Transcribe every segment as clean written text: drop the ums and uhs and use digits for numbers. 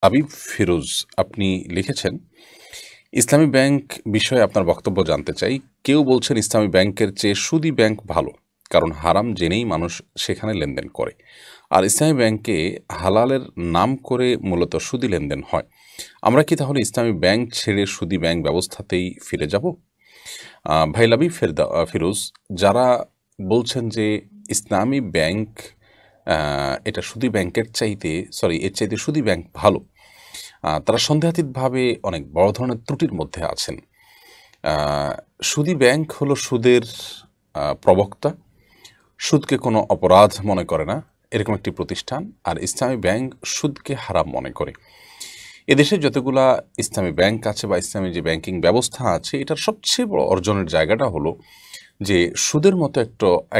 Aviv Firoz আপনি লিখেছেন, ইসলামী bank বিষয়ে আপনার বক্তব্য জানতে চাই। কেউ বলছেন ইসলামী ব্যাংকের চেয়ে সুদী ব্যাংক ভালো, কারণ হারাম জেনেই মানুষ সেখানে লেনদেন করে। আর ইসলামী ব্যাংকে হালালের নাম করে মূলত সুদী লেনদেন হয়। আমরা কি তাহলে ইসলামী ব্যাংক ছেড়ে সুদী ব্যাংক ব্যবস্থাতেই ফিরে যাব? ভাই লাবিব ফিরোজ, যারা বলছেন যে ইসলামী ব্যাংক এটা সুদী ব্যাংকের চাইতে এর চাইতে সুদী ব্যাংক ভালো, তারা সন্দেহাতীতভাবে অনেক বড় ধরনের ত্রুটির মধ্যে আছেন। আ সুদী ব্যাংক হলো সুদের প্রবক্তা। সুদকে কোনো অপরাধ মনে করে না, এরকম একটি প্রতিষ্ঠান। আর ইসলামী ব্যাংক সুদকে হারাম মনে করে। এদেশে যতগুলা ইসলামী ব্যাংক আছে বা ইসলামী যে ব্যাংকিং ব্যবস্থা আছে, এটার সবচেয়ে বড় অর্জনের জায়গাটা হলো যে সুদের মতো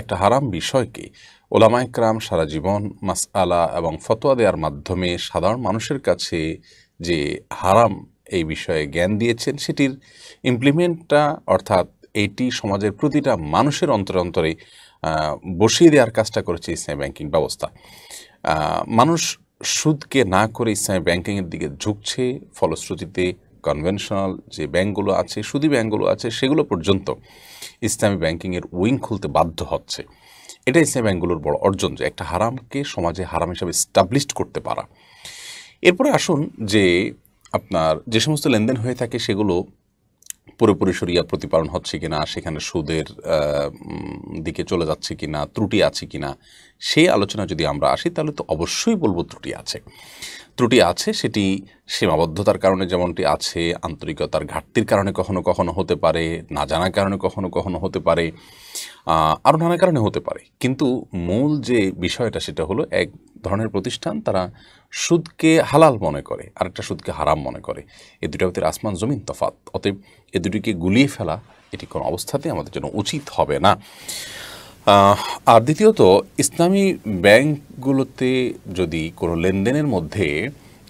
একটা হারাম বিষয়কে ওলামায়ে কেরাম সারা জীবন মাসআলা এবং ফতোয়া দেওয়ার মাধ্যমে সাধারণ মানুষের কাছে যে হারাম এই বিষয়ে জ্ঞান দিয়েছেন, সেটির ইমপ্লিমেন্টটা, অর্থাৎ এটি সমাজের প্রতিটা মানুষের অন্তরে অন্তরে বসিয়ে দেওয়ার কাজটা করেছে ইসলামী ব্যাংকিং ব্যবস্থা। মানুষ সুদকে না করে ইসলামী ব্যাংকিংয়ের দিকে ঝুঁকছে। ফলশ্রুতিতে কনভেনশনাল যে ব্যাংকগুলো আছে, সুদী ব্যাংকগুলো আছে, সেগুলো পর্যন্ত ইসলামী ব্যাংকিংয়ের উইং খুলতে বাধ্য হচ্ছে। এটা ইসলামী ব্যাংকগুলোর বড় অর্জন, যে একটা হারামকে সমাজে হারাম হিসাবে স্টাবলিশড করতে পারা। এরপরে আসুন যে আপনার যে সমস্ত লেনদেন হয়ে থাকে সেগুলো পুরোপুরি শরিয়া প্রতিপালন হচ্ছে কিনা, সেখানে সুদের দিকে চলে যাচ্ছে কিনা, ত্রুটি আছে কিনা, সেই আলোচনা যদি আমরা আসি তাহলে তো অবশ্যই বলবো ত্রুটি আছে। ত্রুটি আছে, সেটি সীমাবদ্ধতার কারণে যেমনটি আছে, আন্তরিকতার ঘাটতির কারণে কখনো কখনো হতে পারে, না জানার কারণে কখনো কখনো হতে পারে, আরও নানা কারণে হতে পারে। কিন্তু মূল যে বিষয়টা সেটা হলো, এক ধরনের প্রতিষ্ঠান তারা সুদকে হালাল মনে করে, আরেকটা সুদকে হারাম মনে করে। এই দুটার ভিতরে আসমান জমিন তফাৎ। অতএব এ দুটিকে গুলিয়ে ফেলা এটি কোনো অবস্থাতে আমাদের জন্য উচিত হবে না। আর দ্বিতীয়ত, ইসলামী ব্যাংকগুলোতে যদি কোনো লেনদেনের মধ্যে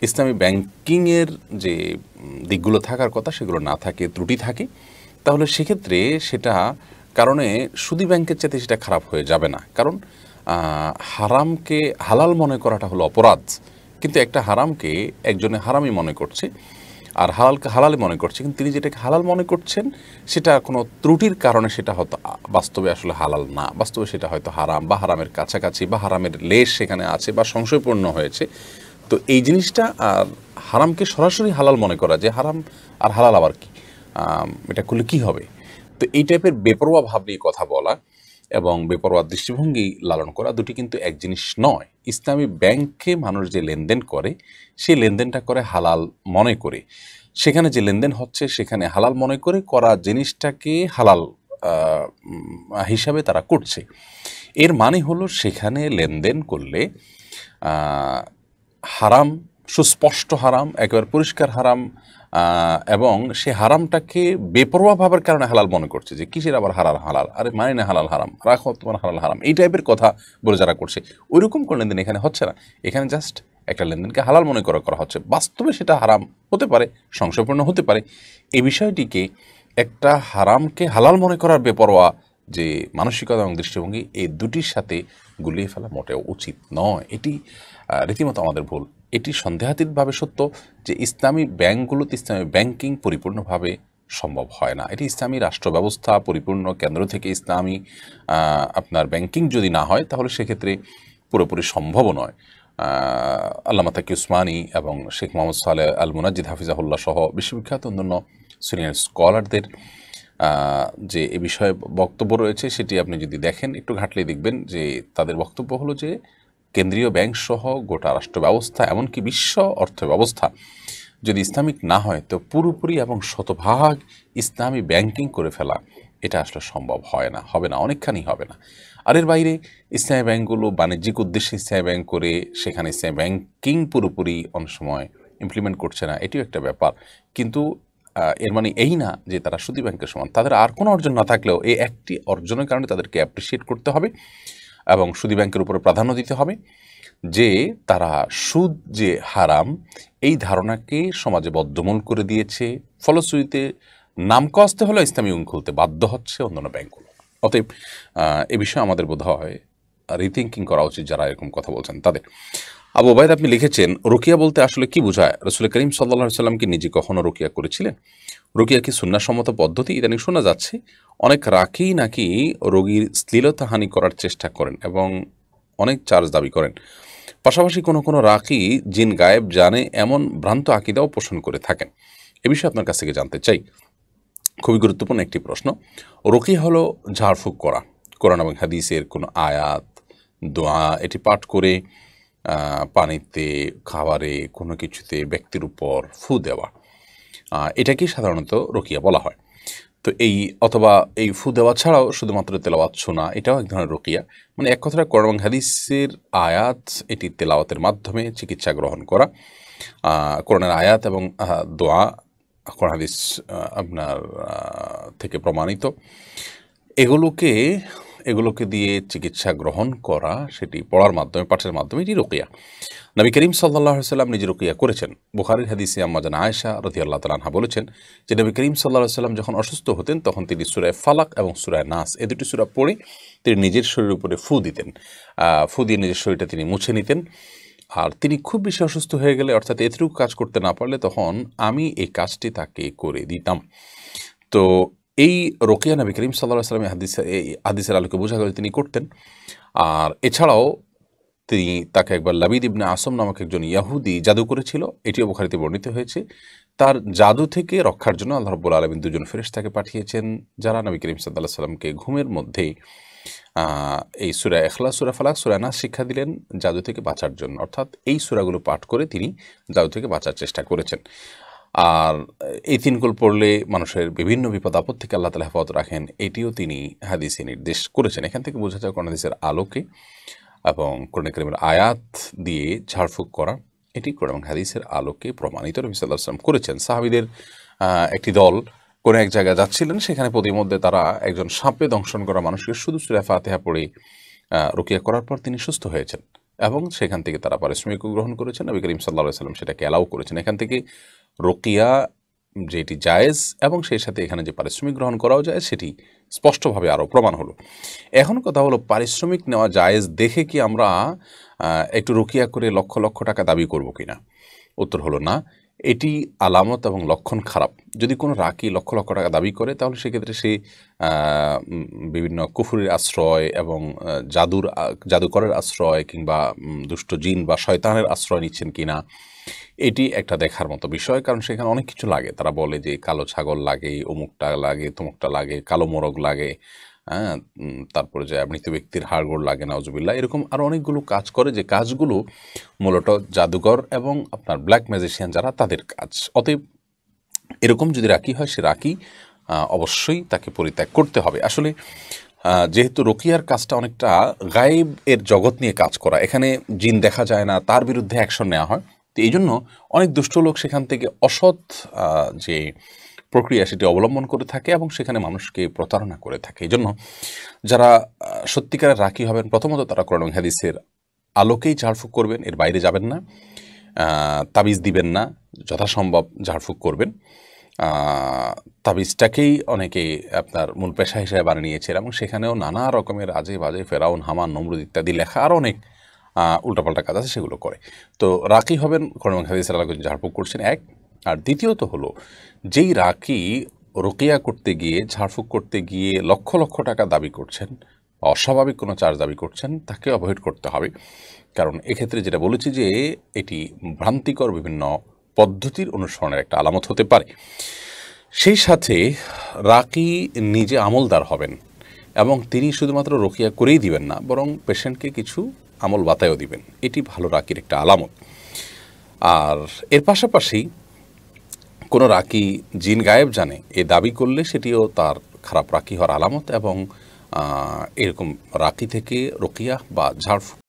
ইসলামী ব্যাংকিংয়ের যে দিকগুলো থাকার কথা সেগুলো না থাকে, ত্রুটি থাকে, তাহলে সেক্ষেত্রে সেটা কারণে সুদী ব্যাংকের চাইতে সেটা খারাপ হয়ে যাবে না। কারণ হারামকে হালাল মনে করাটা হলো অপরাধ, কিন্তু একটা হারামকে একজনে হারামই মনে করছে, আর হালালকে হালালই মনে করছে, কিন্তু তিনি যেটাকে হালাল মনে করছেন সেটা কোনো ত্রুটির কারণে সেটা হয়তো বাস্তবে আসলে হালাল না, বাস্তবে সেটা হয়তো হারাম বা হারামের কাছাকাছি বা হারামের লেশ সেখানে আছে বা সংশয়পূর্ণ হয়েছে। তো এই জিনিসটা, আর হারামকে সরাসরি হালাল মনে করা, যে হারাম আর হালাল আবার কি, এটা করলে কী হবে, তো এই টাইপের বেপরোয়া ভাব নিয়ে কথা বলা এবং বেপরোয়া দৃষ্টিভঙ্গি লালন করা দুটি কিন্তু এক জিনিস নয়। ইসলামী ব্যাংকে মানুষ যে লেনদেন করে, সেই লেনদেনটা করে হালাল মনে করে। সেখানে যে লেনদেন হচ্ছে সেখানে হালাল মনে করে করা জিনিসটাকে হালাল হিসাবে তারা করছে। এর মানে হলো সেখানে লেনদেন করলে হারাম, সুস্পষ্ট হারাম, একেবারে পরিষ্কার হারাম, এবং সে হারামটাকে বেপরোয়া ভাবের কারণে হালাল মনে করছে, যে কিসের আবার হালাল হালাল, আরে মানে না হালাল হারাম, রাখো তোমার হালাল হারাম, এই টাইপের কথা বলে যারা করছে, ওইরকম কোনো লেনদেন এখানে হচ্ছে না। এখানে জাস্ট একটা লেনদেনকে হালাল মনে করা হচ্ছে, বাস্তবে সেটা হারাম হতে পারে, সংশয়পূর্ণ হতে পারে। এই বিষয়টিকে, একটা হারামকে হালাল মনে করার বেপরোয়া যে মানসিকতা এবং দৃষ্টিভঙ্গি, এই দুটির সাথে গুলিয়ে ফেলা মোটেও উচিত নয়। এটি রীতিমতো আমাদের ভুল। এটি সন্দেহাতীতভাবে সত্য যে ইসলামী ব্যাংকগুলোতে ইসলামী ব্যাংকিং পরিপূর্ণভাবে সম্ভব হয় না। এটি ইসলামী রাষ্ট্র ব্যবস্থা পরিপূর্ণ কেন্দ্র থেকে ইসলামী আপনার ব্যাংকিং যদি না হয়, তাহলে সেক্ষেত্রে পুরোপুরি সম্ভবও নয়। আল্লামা তাকি উসমানী এবং শেখ মোহাম্মদ সালেহ আল মুনাজ্জিদ হাফিজাহুল্লাহ সহ বিশ্ববিখ্যাত অন্যান্য সিনিয়র স্কলারদের যে এ বিষয়ে বক্তব্য রয়েছে, সেটি আপনি যদি দেখেন, একটু ঘাটলেই দেখবেন যে তাদের বক্তব্য হলো যে কেন্দ্রীয় ব্যাংক সহ গোটা রাষ্ট্র ব্যবস্থা, এমনকি বিশ্ব অর্থ ব্যবস্থা যদি ইসলামিক না হয়, তো পুরোপুরি এবং শতভাগ ইসলামী ব্যাংকিং করে ফেলা এটা আসলে সম্ভব হয় না, হবে না, অনেকখানি হবে না। আর এর বাইরে ইসলামী ব্যাংকগুলো বাণিজ্যিক উদ্দেশ্যে ইসলামী ব্যাংক করে সেখানে ইসলামী ব্যাংকিং পুরোপুরি অনেক সময় ইমপ্লিমেন্ট করছে না, এটিও একটা ব্যাপার। কিন্তু এর মানে এই না যে তারা সুদী ব্যাংকের সমান। তাদের আর কোনো অর্জন না থাকলেও এই একটি অর্জনের কারণে তাদেরকে অ্যাপ্রিসিয়েট করতে হবে এবং সুদী ব্যাংকের উপরে প্রাধান্য দিতে হবে, যে তারা সুদ যে হারাম এই ধারণাকে সমাজে বদ্ধমূল করে দিয়েছে। ফলশ্রুতিতে নাম কস্তে হলে ইসলামী উইং খুলতে বাধ্য হচ্ছে অন্যান্য ব্যাংকগুলো। অতএব এ বিষয়ে আমাদের বোধ হয় রিথিঙ্কিং করা উচিত যারা এরকম কথা বলছেন তাদের। আবু ওবায়দ আপনি লিখেছেন, রুকিয়া বলতে আসলে কি বোঝায়? রাসূল করিম সাল্লাল্লাহু আলাইহি ওয়াসাল্লাম কি নিজে কখনো রুকিয়া করেছিলেন? রুকিয়া কি সুন্নাহসম্মত পদ্ধতি? ইদানিং শোনা যাচ্ছে অনেক রাকি নাকি রোগীর শ্লীলতাহানি করার চেষ্টা করেন এবং অনেক চার্জ দাবি করেন। পাশাপাশি কোনো রাকি জিন গায়েব জানে এমন ভ্রান্ত আকিদাও পোষণ করে থাকেন। এ বিষয়ে আপনার কাছ থেকে জানতে চাই। খুবই গুরুত্বপূর্ণ একটি প্রশ্ন। রুকিয়া হলো ঝাড়ফুঁক করা। কোরআন এবং হাদিসের কোনো আয়াত, দোয়া এটি পাঠ করে পানিতে, খাবারে, কোনো কিছুতে ব্যক্তির উপর ফু দেওয়া, এটাকেই সাধারণত রুকিয়া বলা হয়। তো অথবা এই ফু দেওয়া ছাড়াও শুধুমাত্র তেলাওয়াত শোনা, এটাও এক ধরনের রুকিয়া। মানে এক কথাটা কোরআন এবং হাদিসের আয়াত এটি তেলাওয়াতের মাধ্যমে চিকিৎসা গ্রহণ করা। কোরআনের আয়াত এবং দোয়া কোরআন হাদিস আপনার থেকে প্রমাণিত, এগুলোকে দিয়ে চিকিৎসা গ্রহণ করা, সেটি পড়ার মাধ্যমে, পাঠের মাধ্যমে, এটি রুকিয়া। নবী করিম সাল্লাল্লাহু আলাইহি ওয়াসাল্লাম নিজে রুকিয়া করেছেন। বুখারীর হাদিসে আম্মা জান আয়েশা রাদিয়াল্লাহু তাআলা আনহা বলেছেন যে নবী করিম সাল্লাল্লাহু আলাইহি ওয়াসাল্লাম যখন অসুস্থ হতেন তখন তিনি সূরা ফালাক এবং সূরা নাস এই দুটি সূরা পড়ে তিনি নিজের শরীরের উপরে ফু দিতেন। ফু দিয়ে নিজের শরীরটা তিনি মুছে নিতেন। আর তিনি খুব বেশি অসুস্থ হয়ে গেলে, অর্থাৎ এতটুকু কাজ করতে না পারলে, তখন আমি এই কাজটি তাকে করে দিতাম। তো এই রুকিয়া নবী করিম সাল্লাল্লাহু আলাইহি ওয়াসাল্লাম এই হাদিসের আলোকে বোঝা গেল তিনি করতেন। আর এছাড়াও তিনি তাকে একবার লাবিদ ইবনে আসম নামক একজন ইয়াহুদি জাদু করেছিল, এটিও বুখারীতে বর্ণিত হয়েছে। তার জাদু থেকে রক্ষার জন্য আল্লাহ রাব্বুল আলামিন দুজন ফেরেশতাকে পাঠিয়েছেন, যারা নবী করিম সাল্লাল্লাহু আলাইহি ওয়াসাল্লামকে ঘুমের মধ্যে এই সূরা ইখলাস, সূরা ফালাক, সূরা নাস শিক্ষা দিলেন জাদু থেকে বাঁচার জন্য। অর্থাৎ এই সূরাগুলো পাঠ করে তিনি জাদু থেকে বাঁচার চেষ্টা করেছেন। আর এই তিনগুলো পড়লে মানুষের বিভিন্ন বিপদ আপদ থেকে আল্লাহ তাআলা হেফাজত রাখেন, এটিও তিনি হাদিসে নির্দেশ করেছেন। এখান থেকে বোঝা যায় কোরআন হাদিসের আলোকে এবং কোরআন কারীমের আয়াত দিয়ে ঝাড়ফুঁক করা, এটি কোরআন এবং হাদিসের আলোকে প্রমাণিত নবী সাল্লাল্লাহু আলাইহি ওয়াসাল্লাম করেছেন। সাহাবীদের একটি দল কোনো এক জায়গায় যাচ্ছিলেন, সেখানে প্রতিমধ্যে তারা একজন সাপে দংশন করা মানুষকে শুধু সূরা ফাতিহা পড়ে রুকিয়া করার পর তিনি সুস্থ হয়েছেন এবং সেখান থেকে তারা পারিশ্রমিকও গ্রহণ করেছেন। নবী করিম সাল্লাল্লাহু আলাইহি ওয়াসাল্লাম সেটাকে অ্যালাউ করেছেন। এখান থেকে রুকিয়া যেটি জায়েজ এবং সেই সাথে এখানে যে পারিশ্রমিক গ্রহণ করাও যায়, সেটি স্পষ্টভাবে আরও প্রমাণ হলো। এখন কথা হলো, পারিশ্রমিক নেওয়া জায়েজ দেখে কি আমরা একটু রুকিয়া করে লক্ষ লক্ষ টাকা দাবি করব কিনা? উত্তর হলো না। এটি আলামত এবং লক্ষণ খারাপ। যদি কোনো রাকি লক্ষ লক্ষ টাকা দাবি করে, তাহলে সেক্ষেত্রে সে বিভিন্ন কুফুরের আশ্রয় এবং জাদুকরের আশ্রয় কিংবা দুষ্ট জিন বা শয়তানের আশ্রয় নিচ্ছেন কিনা, এটি একটা দেখার মতো বিষয়। কারণ সেখানে অনেক কিছু লাগে। তারা বলে যে কালো ছাগল লাগে, অমুকটা লাগে, তমুকটা লাগে, কালো মোরগ লাগে, হ্যাঁ, তারপরে যে মৃত ব্যক্তির হাড়গোড় লাগে, নাউজুবিল্লাহ, এরকম আরও অনেকগুলো কাজ করে, যে কাজগুলো মূলত জাদুঘর এবং আপনার ব্ল্যাক ম্যাজিশিয়ান যারা, তাদের কাজ। অতএব এরকম যদি রাকি হয়, সে রাকি অবশ্যই তাকে পরিত্যাগ করতে হবে। আসলে যেহেতু রুকিয়ার কাজটা অনেকটা গায়েব এর জগৎ নিয়ে কাজ করা, এখানে জিন দেখা যায় না, তার বিরুদ্ধে অ্যাকশন নেওয়া হয়। তো এই জন্য অনেক দুষ্ট লোক সেখান থেকে অসৎ যে প্রক্রিয়া সেটি অবলম্বন করে থাকে এবং সেখানে মানুষকে প্রতারণা করে থাকে। এই জন্য যারা সত্যিকারের রাকি হবেন, প্রথমত তারা কোরআন এবং হাদিসের আলোকেই ঝাড়ফুঁক করবেন, এর বাইরে যাবেন না, তাবিজ দিবেন না, যথাসম্ভব ঝাড়ফুঁক করবেন। তাবিজটাকেই অনেকে আপনার মূল পেশা হিসেবে বানিয়ে নিয়েছে এবং সেখানেও নানা রকমের আজে বাজে ফেরাউন, হামান, নমরুদ ইত্যাদি লেখা আর অনেক উল্টাপাল্টা কাজ আছে, সেগুলো করে। তো রাকি হবেন, কোরআন এবং হাদিসের আলোকে ঝাড়ফুঁক করছেন, এক। আর দ্বিতীয়ত হলো, যেই রাকি রুকিয়া করতে গিয়ে, ঝাড়ফুঁক করতে গিয়ে লক্ষ লক্ষ টাকা দাবি করছেন, অস্বাভাবিক কোনো চার্জ দাবি করছেন, তাকে অ্যাভয়েড করতে হবে। কারণ এক্ষেত্রে যেটা বলেছি যে এটি ভ্রান্তিকর বিভিন্ন পদ্ধতির অনুসরণের একটা আলামত হতে পারে। সেই সাথে রাকি নিজে আমলদার হবেন এবং তিনি শুধুমাত্র রুকিয়া করেই দিবেন না, বরং পেশেন্টকে কিছু আমল বাতায়ও দিবেন। এটি ভালো রাকির একটা আলামত। আর এর পাশাপাশি কোনো রাকি জিন গায়েব জানে এ দাবি করলে সেটিও তার খারাপ রাকি হওয়ার আলামত এবং এরকম রাকি থেকে রুকিয়া বা ঝাড়ফুঁক